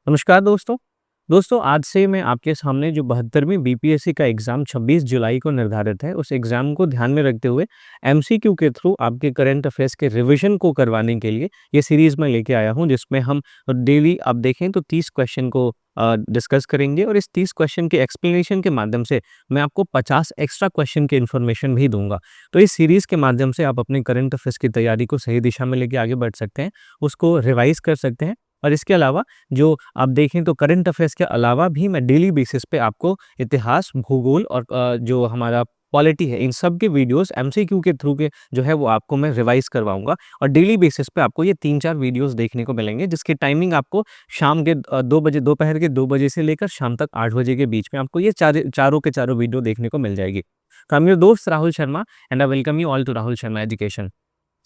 नमस्कार दोस्तों। दोस्तों आज से मैं आपके सामने जो 72वीं बीपीएससी का एग्ज़ाम 26 जुलाई को निर्धारित है, उस एग्ज़ाम को ध्यान में रखते हुए एमसीक्यू के थ्रू आपके करंट अफ़ेयर्स के रिवीजन को करवाने के लिए ये सीरीज़ मैं लेके आया हूँ, जिसमें हम डेली आप देखें तो 30 क्वेश्चन को डिस्कस करेंगे और इस 30 क्वेश्चन के एक्सप्लेनेशन के माध्यम से मैं आपको 50 एक्स्ट्रा क्वेश्चन की इन्फॉर्मेशन भी दूँगा। तो इस सीरीज़ के माध्यम से आप अपने करंट अफ़ेयर्स की तैयारी को सही दिशा में लेके आगे बढ़ सकते हैं, उसको रिवाइज़ कर सकते हैं और इसके अलावा जो आप देखें तो करंट अफेयर्स के अलावा भी मैं डेली बेसिस पे आपको इतिहास, भूगोल और जो हमारा पॉलिटी है, इन सब के वीडियोस एमसीक्यू के थ्रू के जो है वो आपको मैं रिवाइज़ करवाऊँगा और डेली बेसिस पे आपको ये 3-4 वीडियोस देखने को मिलेंगे, जिसकी टाइमिंग आपको शाम के 2 बजे दोपहर के 2 बजे से लेकर शाम तक 8 बजे के बीच में आपको ये चारों के चारों वीडियो देखने को मिल जाएगी। तो आई एम योर दोस्त Rahul Sharma and I welcome you all to Rahul Sharma education.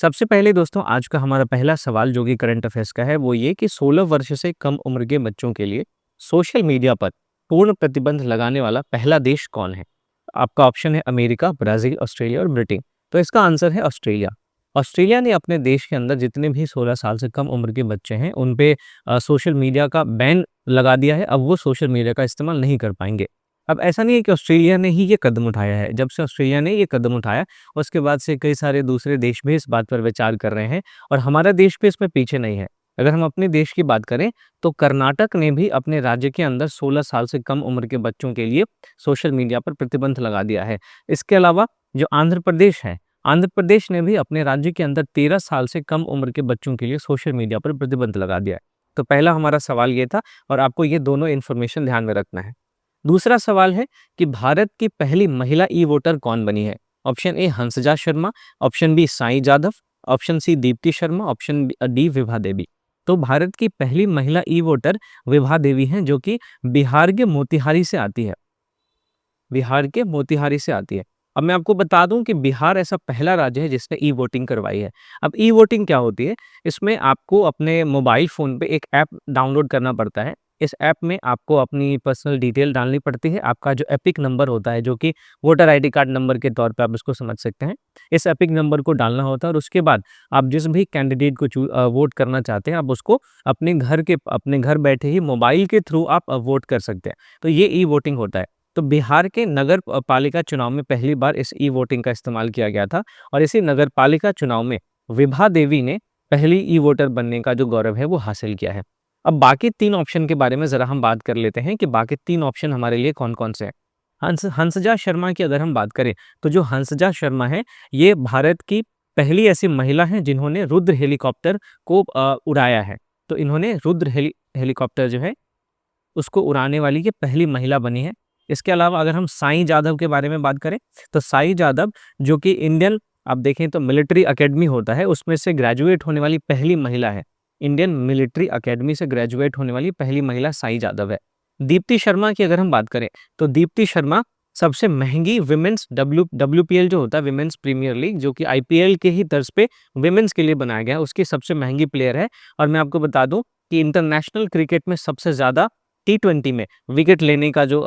सबसे पहले दोस्तों आज का हमारा पहला सवाल जो कि करंट अफेयर्स का है वो ये कि 16 वर्ष से कम उम्र के बच्चों के लिए सोशल मीडिया पर पूर्ण प्रतिबंध लगाने वाला पहला देश कौन है? आपका ऑप्शन है अमेरिका, ब्राज़ील, ऑस्ट्रेलिया और ब्रिटेन। तो इसका आंसर है ऑस्ट्रेलिया। ऑस्ट्रेलिया ने अपने देश के अंदर जितने भी 16 साल से कम उम्र के बच्चे हैं उन पे सोशल मीडिया का बैन लगा दिया है। अब वो सोशल मीडिया का इस्तेमाल नहीं कर पाएँगे। अब ऐसा नहीं है कि ऑस्ट्रेलिया ने ही ये कदम उठाया है। जब से ऑस्ट्रेलिया ने ये कदम उठाया उसके बाद से कई सारे दूसरे देश भी इस बात पर विचार कर रहे हैं और हमारा देश भी इसमें पीछे नहीं है। अगर हम अपने देश की बात करें तो कर्नाटक ने भी अपने राज्य के अंदर 16 साल से कम उम्र के बच्चों के लिए सोशल मीडिया पर प्रतिबंध लगा दिया है। इसके अलावा जो आंध्र प्रदेश है, आंध्र प्रदेश ने भी अपने राज्य के अंदर 13 साल से कम उम्र के बच्चों के लिए सोशल मीडिया पर प्रतिबंध लगा दिया है। तो पहला हमारा सवाल ये था और आपको ये दोनों इन्फॉर्मेशन ध्यान में रखना है। दूसरा सवाल है कि भारत की पहली महिला ई वोटर कौन बनी है? Option A Hansja Sharma, option B Sai Jadhav, option C Deepti Sharma, option D Vibha Devi. तो भारत की पहली महिला ई वोटर विभा देवी हैं जो कि बिहार के मोतिहारी से आती है। बिहार के मोतिहारी से आती है। अब मैं आपको बता दूं कि बिहार ऐसा पहला राज्य है जिसने ई वोटिंग करवाई है। अब ई वोटिंग क्या होती है? इसमें आपको अपने मोबाइल फ़ोन पे एक ऐप डाउनलोड करना पड़ता है। इस ऐप में आपको अपनी पर्सनल डिटेल डालनी पड़ती है। आपका जो एपिक नंबर होता है जो कि वोटर आईडी कार्ड नंबर के तौर पे आप इसको समझ सकते हैं। इस एपिक नंबर को डालना होता है और उसके बाद आप जिस भी कैंडिडेट को वोट करना चाहते हैं आप उसको अपने घर बैठे ही मोबाइल के थ्रू आप वोट कर सकते हैं। तो ये ई वोटिंग होता है। तो बिहार के नगर पालिका चुनाव में पहली बार इस ई वोटिंग का इस्तेमाल किया गया था और इसी नगर पालिका चुनाव में विभा देवी ने पहली ई वोटर बनने का जो गौरव है वो हासिल किया है। अब बाकी 3 ऑप्शन के बारे में ज़रा हम बात कर लेते हैं कि बाकी 3 ऑप्शन हमारे लिए कौन-कौन से हैं। हंसजा शर्मा की अगर हम बात करें तो जो हंसजा शर्मा है ये भारत की पहली ऐसी महिला हैं जिन्होंने रुद्र हेलीकॉप्टर को उड़ाया है। तो इन्होंने रुद्र हेलीकॉप्टर जो है उसको उड़ाने वाली ये पहली महिला बनी है। इसके अलावा अगर हम साईं जाधव के बारे में बात करें, तो साईं जाधव जो कि इंडियन आप देखें तो मिलिट्री अकेडमी होता है, उसमें से ग्रेजुएट होने वाली पहली महिला है। इंडियन मिलिट्री अकेडमी से ग्रेजुएट होने वाली पहली महिला साईं जाधव है। दीप्ति शर्मा की अगर हम बात करें, तो दीप्ति शर्मा सबसे महँगी विमेन्स डब्ल्यूपीएल जो होता है विमेन्स प्रीमियर लीग जो कि आईपीएल के ही तर्ज पे विमेन्स के लिए बनाया गया है, उसकी सबसे महँगी प्लेयर है और मैं आपको बता दूँ कि इंटरनेशनल क्रिकेट में सबसे ज़्यादा टी20 में विकेट लेने का जो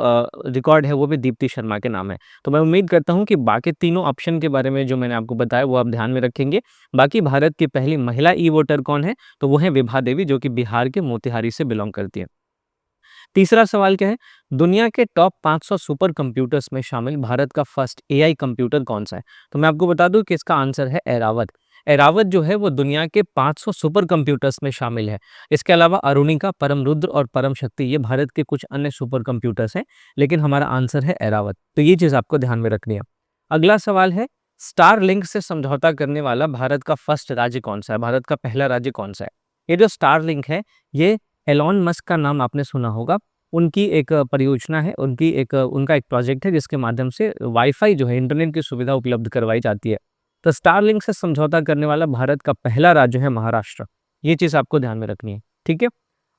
रिकॉर्ड है वो भी दीप्ति शर्मा के नाम है। तो मैं उम्मीद करता हूँ कि बाकी तीनों ऑप्शन के बारे में जो मैंने आपको बताया वो आप ध्यान में रखेंगे। बाकी भारत की पहली महिला ई वोटर कौन है? तो वो है विभा देवी जो कि बिहार के मोतिहारी से बिलॉन्ग करती है। तीसरा सवाल क्या है? दुनिया के टॉप 500 सुपर कंप्यूटर्स में शामिल भारत का फर्स्ट एआई कंप्यूटर कौन-सा है? तो मैं आपको बता दूँ कि इसका आंसर है ऐरावत। ऐरावत जो है वो दुनिया के 500 सुपर कंप्यूटर्स में शामिल है। इसके अलावा अरुणिका, परमरुद्र और परम शक्ति ये भारत के कुछ अन्य सुपर कंप्यूटर्स हैं, लेकिन हमारा आंसर है ऐरावत। तो ये चीज़ आपको ध्यान में रखनी है। अगला सवाल है स्टारलिंक से समझौता करने वाला भारत का फर्स्ट राज्य कौन-सा है? भारत का पहला राज्य कौन-सा है? ये जो स्टारलिंक है ये एलोन मस्क का नाम आपने सुना होगा। उनकी एक परियोजना है, उनका एक प्रोजेक्ट है जिसके माध्यम से वाईफ़ाई जो है इंटरनेट की सुविधा उपलब्ध करवाई जाती है। तो स्टारलिंक से समझौता करने वाला भारत का पहला राज्य है महाराष्ट्र। ये चीज़ आपको ध्यान में रखनी है, ठीक है?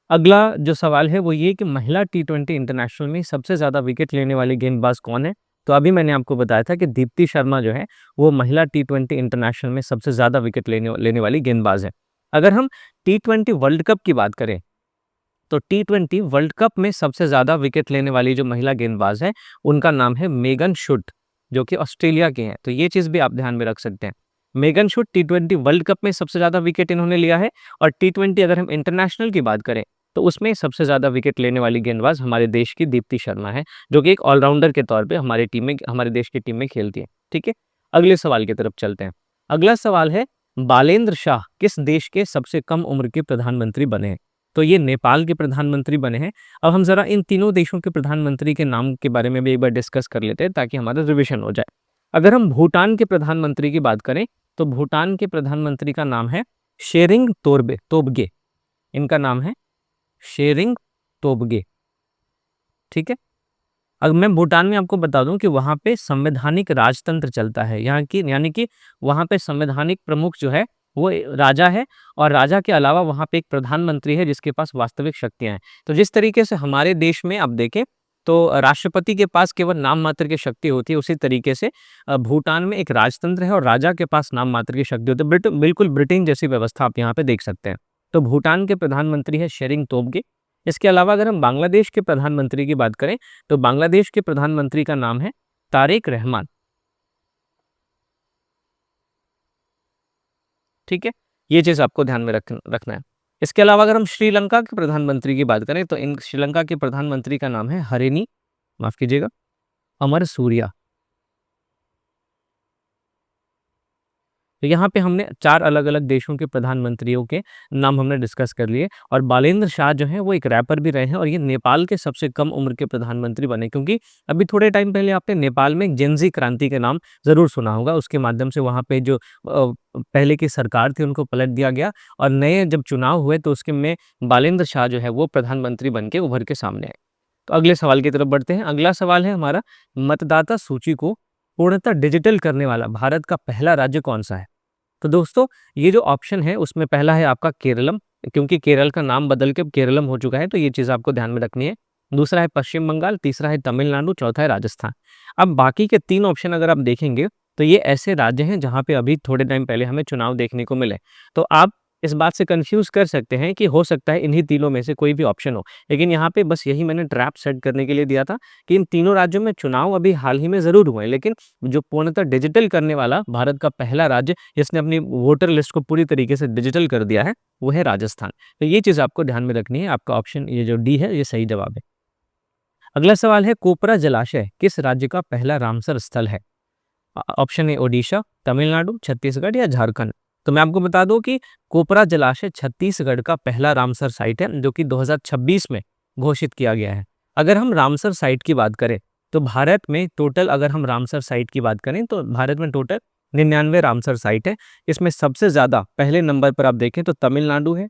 अगला जो सवाल है वो ये कि महिला टी20 इंटरनेशनल में सबसे ज़्यादा विकेट लेने वाली गेंदबाज़ कौन है? तो अभी मैंने आपको बताया था कि दीप्ति शर्मा जो है वो महिला टी20 इंटरनेशनल में सबसे ज़्यादा विकेट लेने लेने वाली गेंदबाज़ है। अगर हम टी20 वर्ल्ड कप की बात करें तो टी20 वर्ल्ड कप में सबसे ज़्यादा विकेट लेने वाली जो महिला गेंदबाज है, उनका नाम है मेगन शुड, जो कि ऑस्ट्रेलिया के हैं। तो ये चीज़ भी आप ध्यान में रख सकते हैं। Megan should T20 world cup में सबसे ज़्यादा विकेट इन्होंने लिया है और टी20 अगर हम इंटरनेशनल की बात करें, तो उसमें सबसे ज़्यादा विकेट लेने वाली गेंदबाज हमारे देश की दीप्ति शर्मा है, जो कि एक ऑलराउंडर के तौर पे हमारे देश की टीम में खेलती है। ठीक है, अगले सवाल की तरफ चलते हैं। अगला सवाल है, बालेंद्र शाह किस देश के सबसे कम उम्र के प्रधानमंत्री बने हैं? तो ये नेपाल के प्रधानमंत्री बने हैं। अब हम ज़रा इन तीनों देशों के प्रधानमंत्री के नाम के बारे में भी एक बार डिस्कस कर लेते हैं, ताकि हमारा रिविज़न हो जाए। अगर हम भूटान के प्रधानमंत्री की बात करें, तो भूटान के प्रधानमंत्री का नाम है शेरिंग तोब्गे। इनका नाम है शेरिंग तोब्गे। ठीक है? अब मैं भूटान में आपको बता दूं कि वहाँ पे संवैधानिक राजतंत्र चलता है। यहाँ की यानी कि वहाँ पे संवैधानिक प्रमुख जो है वो राजा है, और राजा के अलावा वहाँ पे एक प्रधानमंत्री है जिसके पास वास्तविक शक्तियाँ हैं। तो जिस तरीके से हमारे देश में आप देखें तो राष्ट्रपति के पास केवल नाम मात्र की शक्ति होती है, उसी तरीके से भूटान में एक राजतंत्र है और राजा के पास नाम मात्र की शक्ति होती है। बिल्कुल ब्रिटेन जैसी व्यवस्था आप यहाँ पे देख सकते हैं। तो भूटान के प्रधानमंत्री है शेरिंग तोब्गे। इसके अलावा अगर हम बांग्लादेश के प्रधानमंत्री की बात करें, तो बांग्लादेश के प्रधानमंत्री का नाम है तारिक रहमान। ठीक है, ये चीज आपको ध्यान में रखना है। इसके अलावा अगर हम श्रीलंका के प्रधानमंत्री की बात करें, तो इन श्रीलंका के प्रधानमंत्री का नाम है हरेनी, माफ कीजिएगा, अमर सूर्या। तो यहाँ पे हमने 4 अलग-अलग देशों के प्रधानमंत्रियों के नाम हमने डिस्कस कर लिए, और बालेंद्र शाह जो हैं वो एक रैपर भी रहे हैं, और ये नेपाल के सबसे कम उम्र के प्रधानमंत्री बने, क्योंकि अभी थोड़े टाइम पहले आपने नेपाल में जेनज़ी क्रांति के नाम ज़रूर सुना होगा। उसके माध्यम से वहाँ पे जो पहले की सरकार थी उनको पलट दिया गया, और नए जब चुनाव हुए तो उसके में बालेंद्र शाह जो है वो प्रधानमंत्री बन के उभर के सामने आए। तो अगले सवाल की तरफ बढ़ते हैं। अगला सवाल है हमारा, मतदाता सूची को पूर्णतः डिजिटल करने वाला भारत का पहला राज्य कौन-सा है? तो दोस्तों, ये जो ऑप्शन है उसमें पहला है आपका केरलम, क्योंकि केरल का नाम बदल के अब केरलम हो चुका है, तो ये चीज़ आपको ध्यान में रखनी है। दूसरा है पश्चिम बंगाल, तीसरा है तमिलनाडु, चौथा है राजस्थान। अब बाकी के 3 ऑप्शन अगर आप देखेंगे, तो ये ऐसे राज्य हैं जहाँ पे अभी थोड़े टाइम पहले हमें चुनाव देखने को मिले। तो आप इस बात से कन्फ्यूज़ कर सकते हैं कि हो सकता है इन्हीं तीनों में से कोई भी ऑप्शन हो। लेकिन यहाँ पे बस यही मैंने ट्रैप सेट करने के लिए दिया था कि इन तीनों राज्यों में चुनाव अभी हाल ही में ज़रूर हुए हैं, लेकिन जो पूर्णतः डिजिटल करने वाला भारत का पहला राज्य जिसने अपनी वोटर लिस्ट को पूरी तरीके से डिजिटल कर दिया है, वो है राजस्थान। तो ये चीज़ आपको ध्यान में रखनी है। आपका ऑप्शन ये जो डी है, ये सही जवाब है। अगला सवाल है, कोपरा जलाशय किस राज्य का पहला रामसर स्थल है? ऑप्शन ए ओडिशा, तमिलनाडु, छत्तीसगढ़ या झारखंड। तो मैं आपको बता दूं कि कोपरा जलाशय छत्तीसगढ़ का पहला रामसर साइट है, जो कि 2026 में घोषित किया गया है। अगर हम रामसर साइट की बात करें, तो भारत में टोटल अगर हम रामसर साइट की बात करें तो भारत में टोटल 99 रामसर साइट है। इसमें सबसे ज़्यादा पहले नंबर पर आप देखें तो तमिलनाडु है,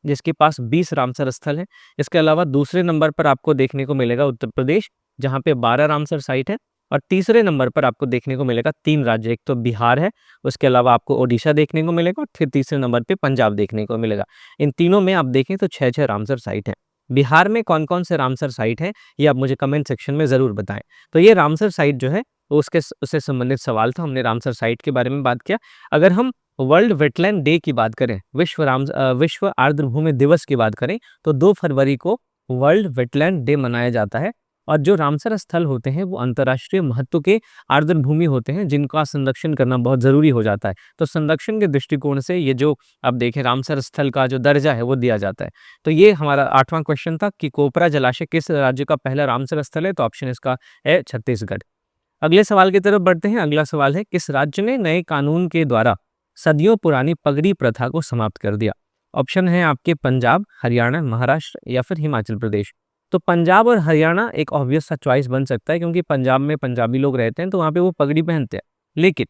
जिसके पास 20 रामसर स्थल है। इसके अलावा दूसरे नंबर पर आपको देखने को मिलेगा उत्तर प्रदेश, जहाँ पे 12 रामसर साइट है, और तीसरे नंबर पर आपको देखने को मिलेगा 3 राज्य, एक तो बिहार है, उसके अलावा आपको ओडिशा देखने को मिलेगा, और फिर तीसरे नंबर पे पंजाब देखने को मिलेगा। इन तीनों में आप देखें तो 6-6 रामसर साइट हैं। बिहार में कौन-कौन से रामसर साइट हैं, ये आप मुझे कमेंट सेक्शन में ज़रूर बताएँ। तो ये रामसर साइट जो है, वो उससे संबंधित सवाल था, हमने रामसर साइट के बारे में बात किया। अगर हम वर्ल्ड वेटलैंड डे की बात करें, विश्व आर्द्रभूमि दिवस की बात करें, तो 2 फरवरी को वर्ल्ड वेटलैंड डे मनाया जाता है। और जो रामसर स्थल होते हैं वो अंतर्राष्ट्रीय महत्व के आर्द्रभूमि होते हैं, जिनका संरक्षण करना बहुत ज़रूरी हो जाता है। तो संरक्षण के दृष्टिकोण से ये जो आप देखें रामसर स्थल का जो दर्जा है वो दिया जाता है। तो ये हमारा 8वां क्वेश्चन था कि कोपरा जलाशय किस राज्य का पहला रामसर स्थल है, तो ऑप्शन इसका है छत्तीसगढ़। अगले सवाल की तरफ बढ़ते हैं। अगला सवाल है, किस राज्य ने नए कानून के द्वारा सदियों पुरानी पगड़ी प्रथा को समाप्त कर दिया? ऑप्शन है आपके पंजाब, हरियाणा, महाराष्ट्र या फिर हिमाचल प्रदेश। तो पंजाब और हरियाणा एक ऑब्वियस सा चॉइस बन सकता है, क्योंकि पंजाब में पंजाबी लोग रहते हैं तो वहाँ पे वो पगड़ी पहनते हैं। लेकिन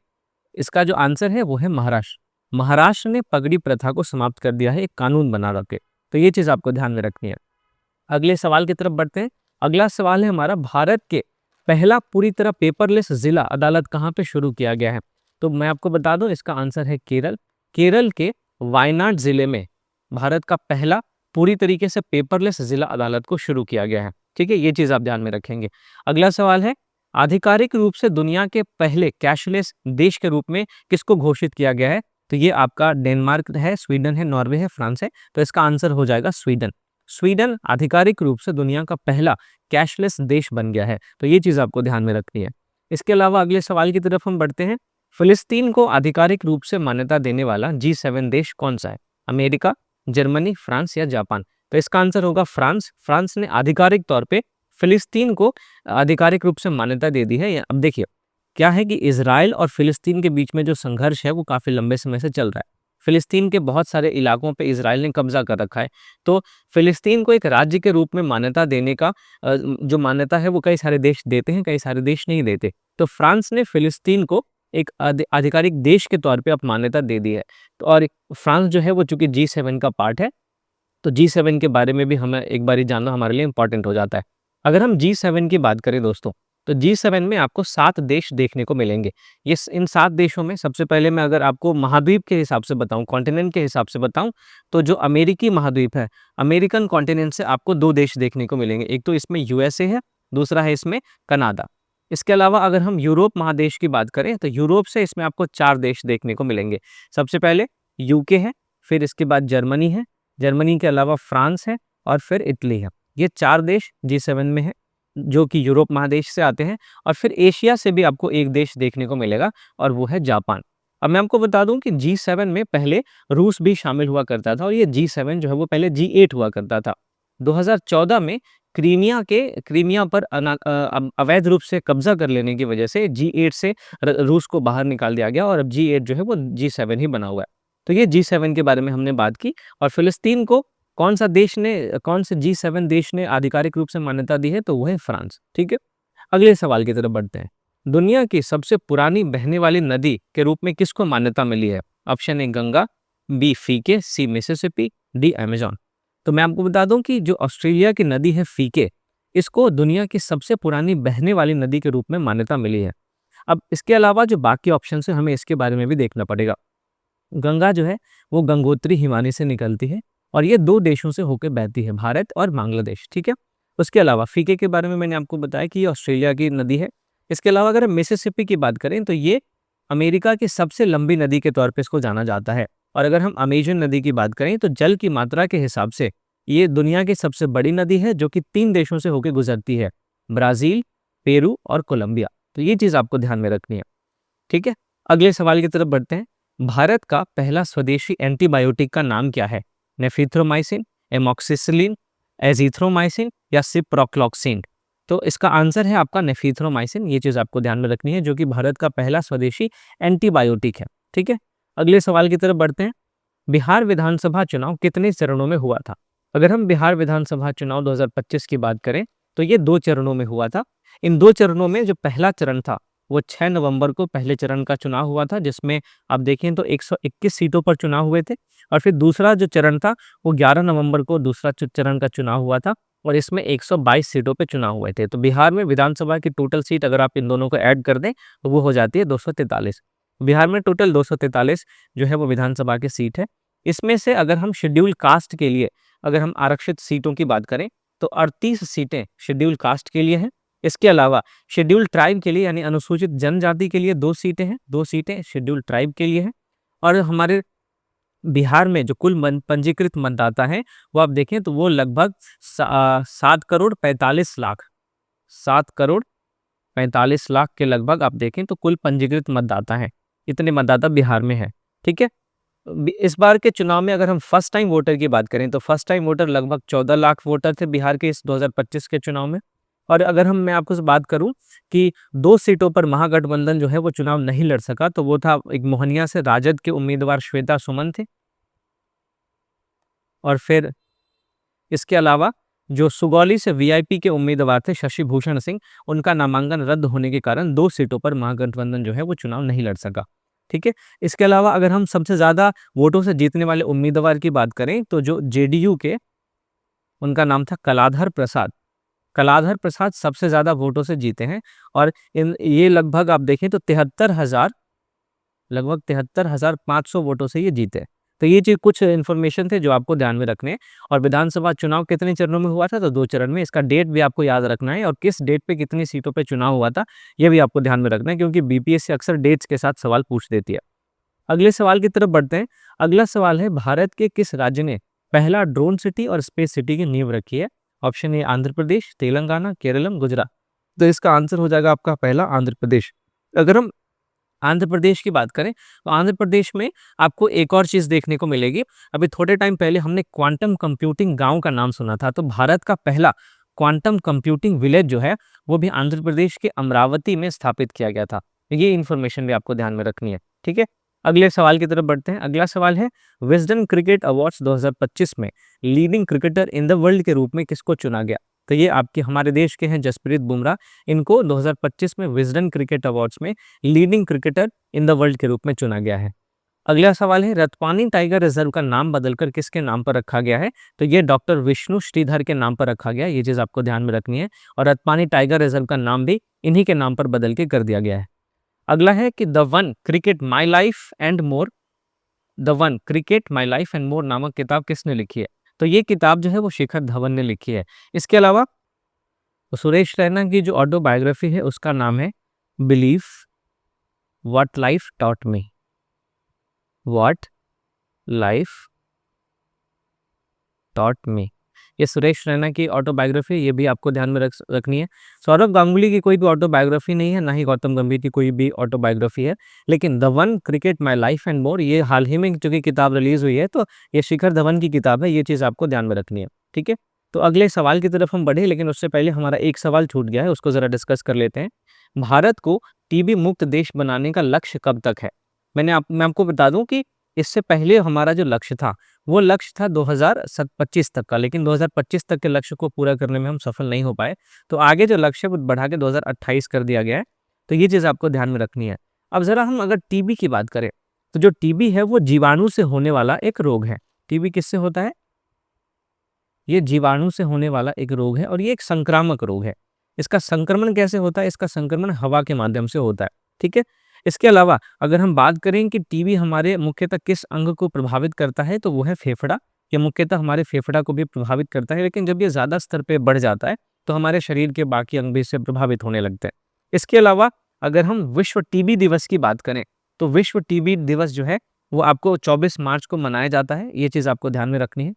इसका जो आंसर है वो है महाराष्ट्र। महाराष्ट्र ने पगड़ी प्रथा को समाप्त कर दिया है एक कानून बना रखे। तो ये चीज़ आपको ध्यान में रखनी है। अगले सवाल की तरफ बढ़ते हैं। अगला सवाल है हमारा, भारत के पहला पूरी तरह पेपरलेस जिला अदालत कहाँ पे शुरू किया गया है? तो मैं आपको बता दूं, इसका आंसर है केरल। केरल के वायनाड जिले में भारत का पहला पूरी तरीके से पेपरलेस जिला अदालत को शुरू किया गया है। ठीक है, ये चीज आप ध्यान में रखेंगे। अगला सवाल है, आधिकारिक रूप से दुनिया के पहले कैशलेस देश के रूप में किसको घोषित किया गया है? तो ये आपका डेनमार्क है, स्वीडन है, नॉर्वे है, फ्रांस है। तो इसका आंसर हो जाएगा स्वीडन। स्वीडन आधिकारिक रूप से दुनिया का पहला कैशलेस देश बन गया है। तो ये चीज़ आपको ध्यान में रखनी है। इसके अलावा अगले सवाल की तरफ हम बढ़ते हैं। फिलिस्तीन को आधिकारिक रूप से मान्यता देने वाला G7 देश कौन सा है? अमेरिका, जर्मनी, फ्रांस या जापान? तो इसका आंसर होगा फ्रांस। फ्रांस ने आधिकारिक तौर पे फिलिस्तीन को आधिकारिक रूप से मान्यता दे दी है। अब देखिए, क्या है कि इज़राइल और फिलिस्तीन के बीच में जो संघर्ष है वो काफ़ी लंबे समय से चल रहा है। फिलिस्तीन के बहुत सारे इलाकों पे इज़राइल ने कब्ज़ा कर रखा है। तो फिलिस्तीन को एक राज्य के रूप में मान्यता देने का जो मान्यता है वो कई सारे देश देते हैं, कई सारे देश नहीं देते। तो फ्रांस ने फिलिस्तीन को एक आधिकारिक देश के तौर पे अब मान्यता दे दी है। तो और फ्रांस जो है वो चूँकि G7 का पार्ट है, तो G7 के बारे में भी हमें एक बारी जानना हमारे लिए इम्पोर्टेंट हो जाता है। अगर हम G7 की बात करें दोस्तों, तो G7 में आपको 7 देश देखने को मिलेंगे। इन 7 देशों में सबसे पहले मैं अगर आपको महाद्वीप के हिसाब से बताऊँ, कॉन्टिनेंट के हिसाब से बताऊँ, तो जो अमेरिकी महाद्वीप है, अमेरिकन कॉन्टिनेंट से आपको 2 देश देखने को मिलेंगे। एक तो इसमें यूएसए है, दूसरा है इसमें कनाडा। इसके अलावा अगर हम यूरोप महादेश की बात करें, तो यूरोप से इसमें आपको 4 देश देखने को मिलेंगे। सबसे पहले यूके है, फिर इसके बाद जर्मनी है, जर्मनी के अलावा फ्रांस है और फिर इटली है। ये 4 देश G7 में हैं, जो कि यूरोप महादेश से आते हैं। और फिर एशिया से भी आपको एक देश देखने को मिलेगा और वो है जापान। अब मैं आपको बता दूं कि G7 में पहले रूस भी शामिल हुआ करता था और ये G7 जो है वो पहले G8 हुआ करता था। 2014 में क्रीमिया पर अवैध रूप से कब्जा कर लेने की वजह से G8 से रूस को बाहर निकाल दिया गया और अब G8 जो है वो G7 ही बना हुआ है। तो ये G7 के बारे में हमने बात की। और फिलिस्तीन को कौन से G7 देश ने आधिकारिक रूप से मान्यता दी है, तो वो है फ्रांस। ठीक है, अगले सवाल की तरफ बढ़ते हैं। दुनिया की सबसे पुरानी बहने वाली नदी के रूप में किसको मान्यता मिली है? ऑप्शन ए गंगा, बी फीके, सी मिसिसिपी, डी अमेजन। तो मैं आपको बता दूं कि जो ऑस्ट्रेलिया की नदी है फीके, इसको दुनिया की सबसे पुरानी बहने वाली नदी के रूप में मान्यता मिली है। अब इसके अलावा जो बाकी ऑप्शन है हमें इसके बारे में भी देखना पड़ेगा। गंगा जो है वो गंगोत्री हिमानी से निकलती है और ये 2 देशों से होकर बहती है, भारत और बांग्लादेश। ठीक है, उसके अलावा फीके के बारे में मैंने आपको बताया कि ये ऑस्ट्रेलिया की नदी है। इसके अलावा अगर हम मिसिसिपी की बात करें तो ये अमेरिका की सबसे लंबी नदी के तौर पे इसको जाना जाता है। और अगर हम अमेजन नदी की बात करें तो जल की मात्रा के हिसाब से ये दुनिया की सबसे बड़ी नदी है, जो कि 3 देशों से होकर गुजरती है, ब्राज़ील, पेरू और कोलंबिया। तो ये चीज़ आपको ध्यान में रखनी है। ठीक है, अगले सवाल की तरफ बढ़ते हैं। भारत का पहला स्वदेशी एंटीबायोटिक का नाम क्या है? नेफिथ्रोमाइसिन, एमॉक्सिसिलिन, एजिथ्रोमाइसिन या सिप्रोफ्लॉक्सिन? तो इसका आंसर है आपका नेफिथ्रोमाइसिन। ये चीज़ आपको ध्यान में रखनी है, जो कि भारत का पहला स्वदेशी एंटीबायोटिक है। ठीक है, अगले सवाल की तरफ बढ़ते हैं। बिहार विधानसभा चुनाव कितने चरणों में हुआ था? अगर हम बिहार विधानसभा चुनाव 2025 की बात करें तो ये 2 चरणों में हुआ था। इन 2 चरणों में जो पहला चरण था वो 6 नवंबर को पहले चरण का चुनाव हुआ था, जिसमें आप देखें तो 121 सीटों पर चुनाव हुए थे। और फिर दूसरा जो चरण था वो 11 नवंबर को दूसरा चरण का चुनाव हुआ था और इसमें 122 सीटों पे चुनाव हुए थे। तो बिहार में विधानसभा की टोटल सीट अगर आप इन दोनों को ऐड कर दें तो वो हो जाती है 243। बिहार में टोटल 243 जो है वो विधानसभा की सीट है। इसमें से अगर हम शेड्यूल कास्ट के लिए अगर हम आरक्षित सीटों की बात करें तो 38 सीटें शेड्यूल कास्ट के लिए हैं। इसके अलावा शेड्यूल ट्राइब के लिए यानी अनुसूचित जनजाति के लिए 2 सीटें हैं, 2 सीटें शेड्यूल ट्राइब के लिए हैं। और हमारे बिहार में जो कुल पंजीकृत मतदाता हैं वो आप देखें तो वो लगभग 7 करोड़ 45 लाख 7 करोड़ 45 लाख के लगभग आप देखें तो कुल पंजीकृत मतदाता हैं। इतने मतदाता बिहार में हैं। ठीक है, इस बार के चुनाव में अगर हम फर्स्ट टाइम वोटर की बात करें तो फर्स्ट टाइम वोटर लगभग 14 लाख वोटर थे बिहार के इस 2025 के चुनाव में। और अगर मैं आपको से बात करूं कि 2 सीटों पर महागठबंधन जो है वो चुनाव नहीं लड़ सका, तो वो था एक मोहनिया से राजद के उम्मीदवार श्वेता सुमन थे और फिर इसके अलावा जो सुगौली से वीआईपी के उम्मीदवार थे शशि भूषण सिंह, उनका नामांकन रद्द होने के कारण 2 सीटों पर महागठबंधन जो है वो चुनाव नहीं लड़ सका। ठीक है, इसके अलावा अगर हम सबसे ज़्यादा वोटों से जीतने वाले उम्मीदवार की बात करें तो जो जेडीयू के उनका नाम था कलाधर प्रसाद। कलाधर प्रसाद सबसे ज़्यादा वोटों से जीते हैं और ये लगभग आप देखें तो 73,500 वोटों से ये जीते। तो ये चीज़ कुछ इन्फॉर्मेशन थे जो आपको ध्यान में रखने हैं। और विधानसभा चुनाव कितने चरणों में हुआ था? तो 2 चरण में। इसका डेट भी आपको याद रखना है और किस डेट पे कितनी सीटों पे चुनाव हुआ था ये भी आपको ध्यान में रखना है, क्योंकि बीपीएससी अक्सर डेट्स के साथ सवाल पूछ देती है। अगले सवाल की तरफ बढ़ते हैं। अगला सवाल है, भारत के किस राज्य ने पहला ड्रोन सिटी और स्पेस सिटी की नींव रखी है? ऑप्शन ए आंध्र प्रदेश, तेलंगाना, केरलम, गुजरात। तो इसका आंसर हो जाएगा आपका पहला आंध्र प्रदेश। अगर हम आंध्र प्रदेश की बात करें तो आंध्र प्रदेश में आपको एक और चीज़ देखने को मिलेगी। अभी थोड़े टाइम पहले हमने क्वांटम कंप्यूटिंग गाँव का नाम सुना था, तो भारत का पहला क्वांटम कंप्यूटिंग विलेज जो है, वो भी आंध्र प्रदेश के अमरावती में स्थापित किया गया था। ये इन्फॉर्मेशन भी आपको ध्यान में रखनी है, ठीक है? अगले सवाल की तरफ बढ़ते हैं। अगला सवाल है, विज़डन क्रिकेट अवार्ड्स 2025 में leading cricketer in the world के रूप में किसको चुना गया? तो ये आपके हमारे देश के हैं जसप्रीत बुमराह। इनको 2025 में विज़डन क्रिकेट अवार्ड्स में leading cricketer in the world के रूप में चुना गया है। अगला सवाल है, रतपानी टाइगर रिजर्व का नाम बदलकर किसके नाम पर रखा गया है? तो ये डॉक्टर विष्णु श्रीधर के नाम पर रखा गया है। ये चीज़ आपको ध्यान में रखनी है, और रतपानी टाइगर रिजर्व का नाम भी इन्हीं के नाम पर बदल के कर दिया गया है। अगला है कि the one cricket my life and more, the one cricket my life and more नामक किताब किसने लिखी है? तो ये किताब जो है वो शिखर धवन ने लिखी है। इसके अलावा सुरेश रैना की जो ऑटोबायोग्राफी है उसका नाम है believe what life taught me, what life taught me. ये सुरेश रैना की ऑटोबायोग्राफी, ये भी आपको ध्यान में रखनी है। सौरव गांगुली की कोई भी ऑटोबायोग्राफी नहीं है, ना ही गौतम गंभीर की कोई भी ऑटोबायोग्राफी है। लेकिन the one cricket my life and more, ये हाल ही में चूंकि किताब रिलीज हुई है, तो ये शिखर धवन की किताब है। ये चीज़ आपको ध्यान में रखनी है, ठीक है? तो अगले सवाल की तरफ हम बढ़े, लेकिन उससे पहले हमारा एक सवाल छूट गया है, उसको जरा डिस्कस कर लेते हैं। भारत को टीबी मुक्त देश बनाने का लक्ष्य कब तक है? मैं आपको बता दूं कि इससे पहले हमारा जो लक्ष्य था, वो लक्ष्य था 2025 तक का, लेकिन 2025 तक के लक्ष्य को पूरा करने में हम सफल नहीं हो पाए। तो आगे जो लक्ष्य है वो बढ़ा के 2028 कर दिया गया है। तो ये चीज़ आपको ध्यान में रखनी है। अब ज़रा हम अगर टीबी की बात करें, तो जो टीबी है वो जीवाणु से होने वाला एक रोग है। टीबी किससे होता है? ये जीवाणु से होने वाला एक रोग है, और ये एक संक्रामक रोग है। इसका संक्रमण कैसे होता है? इसका संक्रमण हवा के माध्यम से होता है, ठीक है? इसके अलावा अगर हम बात करें कि टीबी हमारे मुख्यतः किस अंग को प्रभावित करता है, तो वो है फेफड़ा। ये मुख्यतः हमारे फेफड़ा को भी प्रभावित करता है, लेकिन जब ये ज़्यादा स्तर पे बढ़ जाता है, तो हमारे शरीर के बाकी अंग भी इससे प्रभावित होने लगते हैं। इसके अलावा अगर हम विश्व टीबी दिवस की बात करें, तो विश्व टीबी दिवस जो है, वो आपको 24 मार्च को मनाया जाता है। ये चीज़ आपको ध्यान में रखनी है।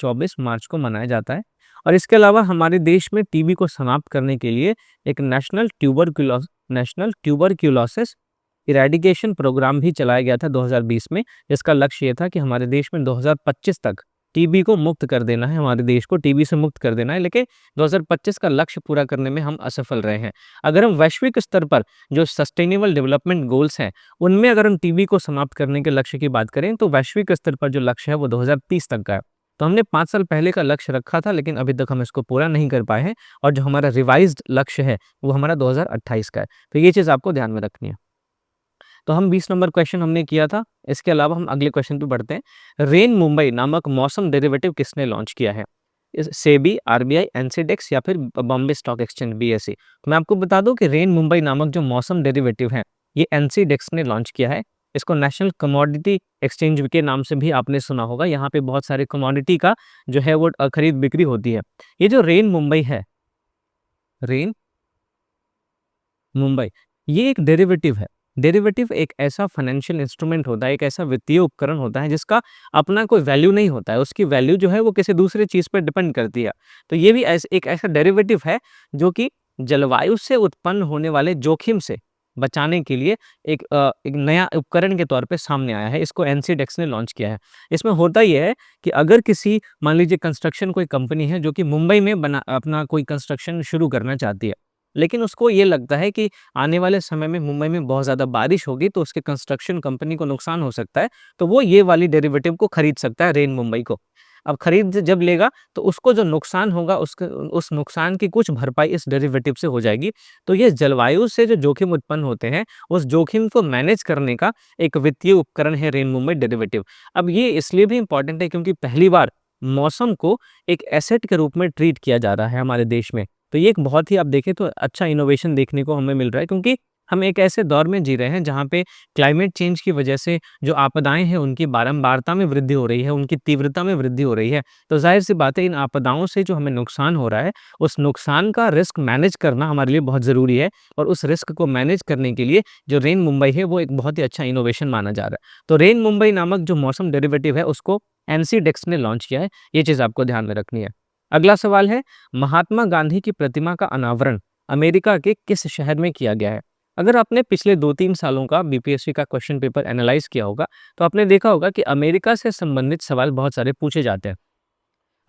24 मार्च को मनाया जाता है। और इसके अलावा हमारे देश में टीबी को समाप्त करने के लिए एक नेशनल ट्यूबरक्यूलोसिस इरेडिकेशन प्रोग्राम भी चलाया गया था 2020 में, जिसका लक्ष्य ये था कि हमारे देश में 2025 तक टीबी को मुक्त कर देना है, हमारे देश को टीबी से मुक्त कर देना है। लेकिन 2025 का लक्ष्य पूरा करने में हम असफल रहे हैं। अगर हम वैश्विक स्तर पर जो सस्टेनेबल डेवलपमेंट गोल्स हैं, उनमें अगर हम टीबी को समाप्त करने के लक्ष्य की बात करें, तो वैश्विक स्तर पर जो लक्ष्य है वो 2030 तक का है। तो हमने 5 साल पहले का लक्ष्य रखा था, लेकिन अभी तक हम इसको पूरा नहीं कर पाए हैं, और जो हमारा रिवाइज़्ड लक्ष्य है, वो हमारा 2028 का है। तो ये चीज़ आपको ध्यान में रखनी है। तो हम 20 नंबर क्वेश्चन हमने किया था। इसके अलावा हम अगले क्वेश्चन पे बढ़ते हैं। रेन मुंबई नामक मौसम डेरिवेटिव किसने लॉन्च किया है? सेबी, आरबीआई, एनसेडेक्स या फिर बॉम्बे स्टॉक एक्सचेंज बीएसई। तो मैं आपको बता दूं कि रेन मुंबई नामक जो मौसम डेरिवेटिव है, ये एनसेडेक्स ने लॉन्च किया है। इसको नेशनल कमोडिटी एक्सचेंज के नाम से भी आपने सुना होगा। यहाँ पे बहुत सारे कमोडिटी का जो है वो खरीद बिक्री होती है। ये जो रेन मुंबई है, रेन मुंबई, ये एक डेरिवेटिव है। डेरिवेटिव एक ऐसा फाइनेंशियल इंस्ट्रूमेंट होता है, एक ऐसा वित्तीय उपकरण होता है जिसका अपना कोई वैल्यू नहीं होता है। उसकी वैल्यू जो है वो किसी दूसरे चीज़ पर डिपेंड करती है। तो ये भी एक ऐसा डेरिवेटिव है जो कि जलवायु से उत्पन्न होने वाले जोखिम से बचाने के लिए एक नया उपकरण के तौर पे सामने आया है। इसको एनसीडेक्स ने लॉन्च किया है। इसमें होता ये है कि अगर किसी, मान लीजिए कंस्ट्रक्शन कोई कंपनी है जो कि मुंबई में अपना कोई कंस्ट्रक्शन शुरू करना चाहती है, लेकिन उसको ये लगता है कि आने वाले समय में मुंबई में बहुत ज़्यादा बारिश होगी, तो उसके कंस्ट्रक्शन कंपनी को नुकसान हो सकता है, तो वो ये वाली डेरिवेटिव को खरीद सकता है, रेन मुंबई को। अब खरीद जब लेगा, तो उसको जो नुकसान होगा, उस नुकसान की कुछ भरपाई इस डेरिवेटिव से हो जाएगी। तो ये जलवायु से जो जोखिम उत्पन्न होते हैं, उस जोखिम को मैनेज करने का एक वित्तीय उपकरण है रेन मुंबई डेरिवेटिव। अब ये इसलिए भी इम्पोर्टेंट है क्योंकि पहली बार मौसम को एक एसेट के रूप में ट्रीट किया जा रहा है हमारे देश में। तो ये एक बहुत ही, आप देखें तो अच्छा इनोवेशन देखने को हमें मिल रहा है, क्योंकि हम एक ऐसे दौर में जी रहे हैं जहाँ पे क्लाइमेट चेंज की वजह से जो आपदाएं हैं उनकी बारंबारता में वृद्धि हो रही है, उनकी तीव्रता में वृद्धि हो रही है। तो जाहिर सी बात है, इन आपदाओं से जो हमें नुकसान हो रहा है, उस नुकसान का रिस्क मैनेज करना हमारे लिए बहुत ज़रूरी है, और उस रिस्क को मैनेज करने के लिए जो रेन मुंबई है वो एक बहुत ही अच्छा इनोवेशन माना जा रहा है। तो रेन मुंबई नामक जो मौसम डेरिवेटिव है उसको एनसीडेक्स ने लॉन्च किया है। ये चीज़ आपको ध्यान में रखनी है। अगला सवाल है, महात्मा गांधी की प्रतिमा का अनावरण अमेरिका के किस शहर में किया गया है? अगर आपने पिछले 2-3 सालों का बीपीएससी का क्वेश्चन पेपर एनालाइज़ किया होगा, तो आपने देखा होगा कि अमेरिका से संबंधित सवाल बहुत सारे पूछे जाते हैं।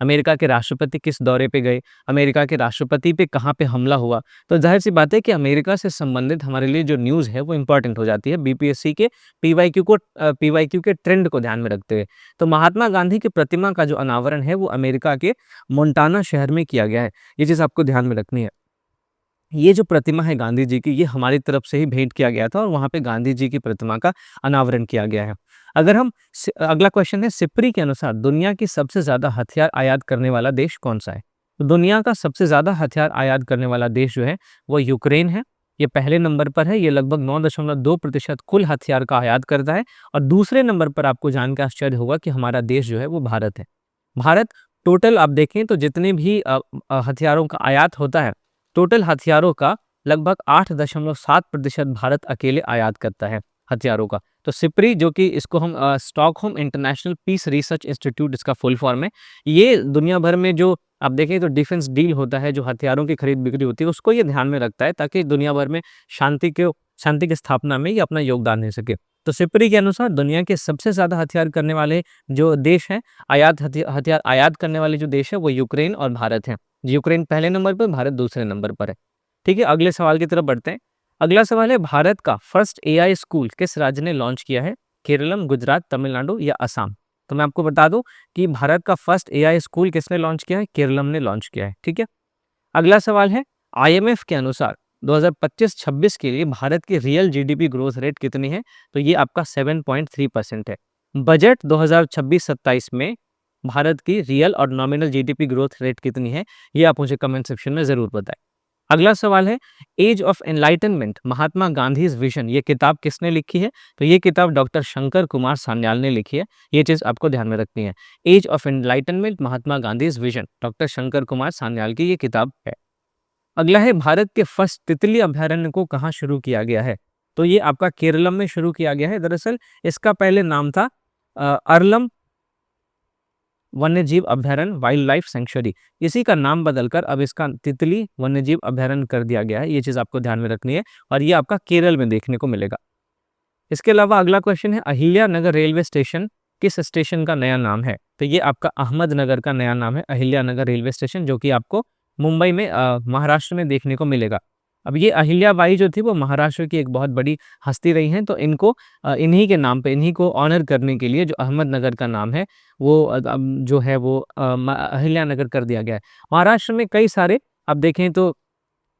अमेरिका के राष्ट्रपति किस दौरे पे गए? अमेरिका के राष्ट्रपति पे कहाँ पे हमला हुआ? तो ज़ाहिर-सी बात है कि अमेरिका से संबंधित हमारे लिए जो न्यूज़ है वो इम्पोर्टेंट हो जाती है बीपीएससी के पीवाईक्यू के ट्रेंड को ध्यान में रखते हुए। तो महात्मा गांधी की प्रतिमा का जो अनावरण है वो अमेरिका के मोंटाना शहर में किया गया है। ये चीज़ आपको ध्यान में रखनी है। ये जो प्रतिमा है गांधी जी की, ये हमारी तरफ से ही भेंट किया गया था और वहाँ पे गांधी जी की प्रतिमा का अनावरण किया गया है। अगर हम अगला क्वेश्चन है, सिप्री के अनुसार दुनिया की सबसे ज़्यादा हथियार आयात करने वाला देश कौन-सा है? तो दुनिया का सबसे ज़्यादा हथियार आयात करने वाला देश जो है, वो यूक्रेन है। ये पहले नंबर पर है, ये लगभग 9.2% कुल हथियार का आयात करता है और दूसरे नंबर पर आपको जान के आश्चर्य होगा कि हमारा देश जो है वो भारत है। भारत टोटल आप देखें तो जितने भी हथियारों का आयात होता है, टोटल हथियारों का लगभग 8.7% भारत अकेले आयात करता है हथियारों का। तो सिप्री जो कि इसको हम Stockholm International Peace Research Institute इसका फुल फॉर्म है। ये दुनिया भर में जो आप देखें तो डिफेंस डील होता है, जो हथियारों की खरीद-बिक्री होती है, उसको ये ध्यान में रखता है ताकि दुनिया भर में शांति की स्थापना में ये अपना योगदान दे सके। तो सिप्री के अनुसार दुनिया के सबसे ज़्यादा हथियार करने वाले जो देश हैं, हथियार आयात करने वाले जो देश है वो यूक्रेन और भारत हैं। यूक्रेन पहले नंबर पर, भारत दूसरे नंबर पर है। ठीक है, अगले सवाल की तरफ बढ़ते हैं। अगला सवाल है, भारत का फर्स्ट एआई स्कूल किस राज्य ने लॉन्च किया है? केरलम, गुजरात, तमिलनाडु या असम? तो मैं आपको बता दूं कि भारत का फर्स्ट एआई स्कूल किसने लॉन्च किया है? केरलम ने लॉन्च किया है। ठीक है। अगला सवाल है, आईएमएफ के अनुसार 2025-26 के लिए भारत की रियल जीडीपी ग्रोथ रेट कितनी है? तो ये आपका 7.3% है। बजट 2026-27 में भारत की रियल और नॉमिनल जीडीपी ग्रोथ रेट कितनी है? ये आप मुझे कमेंट सेक्शन में ज़रूर बताएं। अगला सवाल है, age of enlightenment Mahatma Gandhi's vision, ये किताब किसने लिखी है? तो ये किताब डॉक्टर शंकर कुमार सान्याल ने लिखी है। ये चीज़ आपको ध्यान में रखनी है। Age of enlightenment Mahatma Gandhi's vision, doctor Shankar Kumar Sanyal की ये किताब है। अगला है, भारत के फर्स्ट तितली अभयारण्य को कहाँ शुरू किया गया है? तो ये आपका केरलम में शुरू किया गया है। दरअसल इसका पहले नाम था अरलम वन्यजीव अभयारण्य वाइल्ड लाइफ सेंचुरी। इसी का नाम बदलकर अब इसका तितली वन्यजीव अभयारण्य कर दिया गया है। ये चीज़ आपको ध्यान में रखनी है और ये आपका केरल में देखने को मिलेगा। इसके अलावा अगला क्वेश्चन है, अहिल्या नगर रेलवे स्टेशन किस स्टेशन का नया नाम है? तो ये आपका अहमदनगर का नया नाम है, अहिल्या नगर रेलवे स्टेशन, जो कि आपको मुंबई में महाराष्ट्र में देखने को मिलेगा। अब ये अहिल्याबाई जो थी वो महाराष्ट्र की एक बहुत बड़ी हस्ती रही हैं, तो इनको इन्हीं के नाम पे, इन्हीं को ऑनर करने के लिए जो अहमदनगर का नाम है वो जो है वो अहिल्यानगर कर दिया गया है। महाराष्ट्र में कई सारे आप देखें तो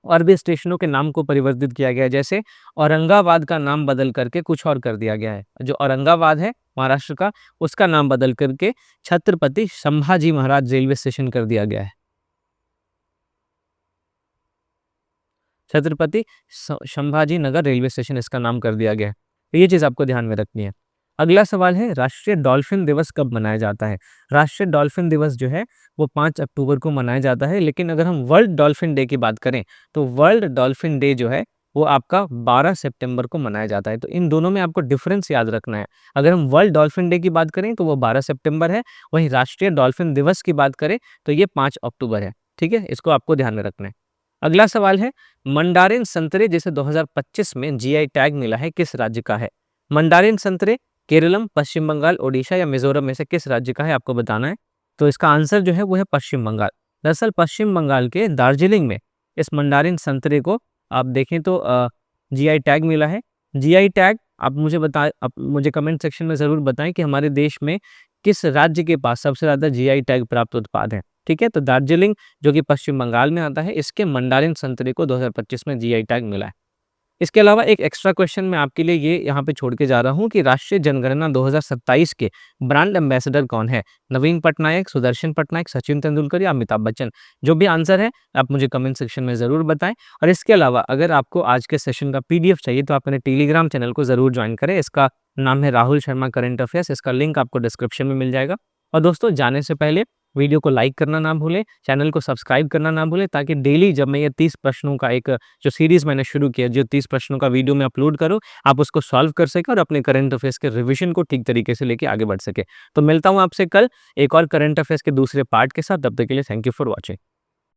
और भी स्टेशनों के नाम को परिवर्तित किया गया है, जैसे औरंगाबाद का नाम बदल करके कुछ और कर दिया गया है। जो औरंगाबाद है महाराष्ट्र का, उसका नाम बदल करके छत्रपति संभाजी महाराज रेलवे स्टेशन कर दिया गया है। छत्रपति संभाजी नगर रेलवे स्टेशन इसका नाम कर दिया गया है। तो ये चीज़ आपको ध्यान में रखनी है। अगला सवाल है, राष्ट्रीय डॉल्फिन दिवस कब मनाया जाता है? राष्ट्रीय डॉल्फिन दिवस जो है वो 5 अक्टूबर को मनाया जाता है, लेकिन अगर हम वर्ल्ड डॉल्फिन डे की बात करें तो वर्ल्ड डॉल्फिन डे जो है वो आपका 12 सितंबर को मनाया जाता है। तो इन दोनों में आपको डिफरेंस याद रखना है। अगर हम वर्ल्ड डॉल्फिन डे की बात करें तो वो 12 सितंबर है, वहीं राष्ट्रीय डॉल्फिन दिवस की बात करें तो ये 5 अक्टूबर है। ठीक है, इसको आपको ध्यान में रखना है। अगला सवाल है, मंडारिन संतरे जिसे 2025 में जीआई टैग मिला है किस राज्य का है? मंडारिन संतरे केरलम, पश्चिम बंगाल, ओडिशा या मिजोरम में से किस राज्य का है, आपको बताना है। तो इसका आंसर जो है वो है पश्चिम बंगाल। दरअसल पश्चिम बंगाल के दार्जिलिंग में इस मंडारिन संतरे को आप देखें तो जीआई टैग मिला है। जीआई टैग आप मुझे कमेंट सेक्शन में ज़रूर बताएं कि हमारे देश में किस राज्य के पास सबसे ज़्यादा जीआई टैग प्राप्त उत्पाद है। ठीक है, तो दार्जिलिंग जो कि पश्चिम बंगाल में आता है, इसके मंडारिन संतरे को 2025 में जीआई टैग मिला है। इसके अलावा एक एक्स्ट्रा क्वेश्चन मैं आपके लिए ये यहाँ पे छोड़ के जा रहा हूँ कि राष्ट्रीय जनगणना 2027 के ब्रांड एम्बेसडर कौन है? नवीन पटनायक, सुदर्शन पटनायक, सचिन तेंदुलकर या अमिताभ बच्चन? जो भी आंसर है आप मुझे कमेंट सेक्शन में ज़रूर बताएं। और इसके अलावा अगर आपको आज के सेशन का पीडीएफ चाहिए तो आप मेरे टेलीग्राम चैनल को ज़रूर ज्वाइन करें। इसका नाम है राहुल शर्मा करंट अफेयर्स। इसका लिंक आपको डिस्क्रिप्शन में मिल जाएगा। और दोस्तों, जाने से पहले वीडियो को लाइक करना ना भूलें, चैनल को सब्सक्राइब करना ना भूलें, ताकि डेली जब मैं ये 30 प्रश्नों का एक जो सीरीज़ मैंने शुरू किया, जो 30 प्रश्नों का वीडियो मैं अपलोड करूँ, आप उसको सॉल्व कर सकें और अपने करंट अफेयर्स के रिविज़न को ठीक तरीके से लेके आगे बढ़ सकें। तो मिलता हूँ आपसे कल एक और करंट अफेयर्स के दूसरे पार्ट के साथ। तब तक के लिए थैंक यू फॉर वॉचिंग।